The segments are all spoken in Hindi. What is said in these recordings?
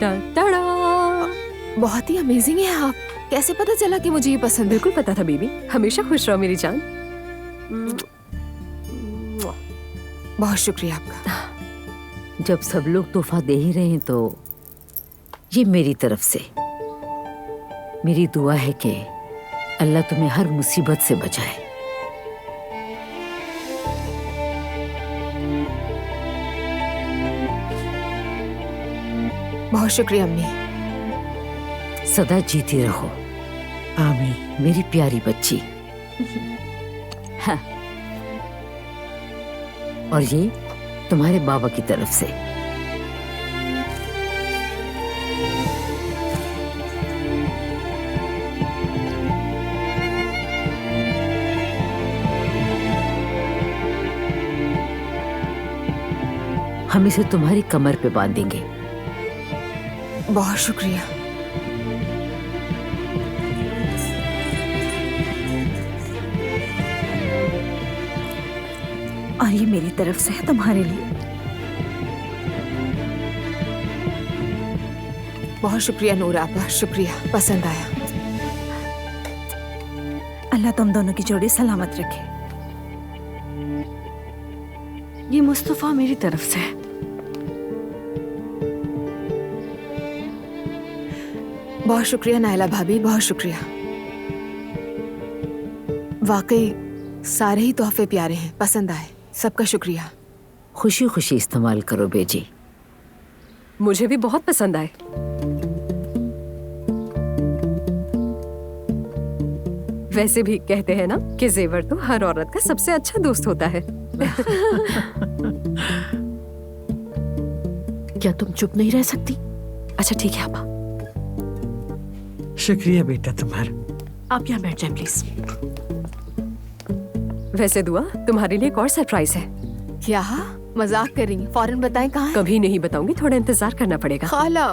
टाटा। बहुत ही अमेजिंग है आप। कैसे पता चला कि मुझे ये पसंद है? बिल्कुल पता था बेबी। हमेशा खुश रहो मेरी जान। बहुत शुक्रिया आपका। जब सब लोग तोहफा दे ही रहे हैं तो ये मेरी तरफ से मेरी दुआ है कि अल्लाह तुम्हें हर मुसीबत से बचाए। बहुत शुक्रिया अम्मी। सदा जीती रहो। आमीन मेरी प्यारी बच्ची। हाँ। और ये तुम्हारे बाबा की तरफ से। हम इसे तुम्हारी कमर पे बांधेंगे। बहुत शुक्रिया। और ये मेरी तरफ से है तुम्हारे लिए। बहुत शुक्रिया नूरा आपा, शुक्रिया, पसंद आया। अल्लाह तुम दोनों की जोड़ी सलामत रखे। ये मुस्तफा मेरी तरफ से है। बहुत शुक्रिया नायला भाभी, बहुत शुक्रिया। वाकई सारे ही तोहफे प्यारे हैं, पसंद आए। सबका शुक्रिया। खुशी खुशी इस्तेमाल करो बेजी। मुझे भी बहुत पसंद आए। वैसे भी कहते हैं ना कि जेवर तो हर औरत का सबसे अच्छा दोस्त होता है। क्या तुम चुप नहीं रह सकती? अच्छा ठीक है आपा। शुक्रिया बेटा तुम्हारा। आप यहाँ बैठ जाए प्लीज। वैसे दुआ तुम्हारे लिए एक और सरप्राइज है। क्या? मजाक कर रही हैं? फौरन बताएं कहाँ है? कभी नहीं बताऊंगी, थोड़ा इंतजार करना पड़ेगा। खाला।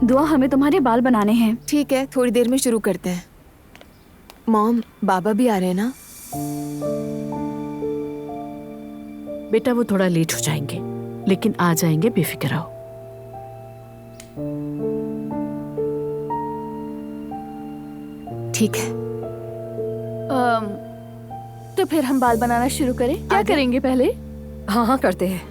दुआ हमें तुम्हारे बाल बनाने हैं। ठीक है, थोड़ी देर में शुरू करते हैं। मॉम, बाबा भी आ रहे हैं ना? बेटा वो थोड़ा लेट हो जाएंगे, लेकिन आ जाएंगे, बेफिक्र रहो। ठीक है। तो फिर हम बाल बनाना शुरू करें? क्या करेंगे पहले? हाँ हाँ करते हैं।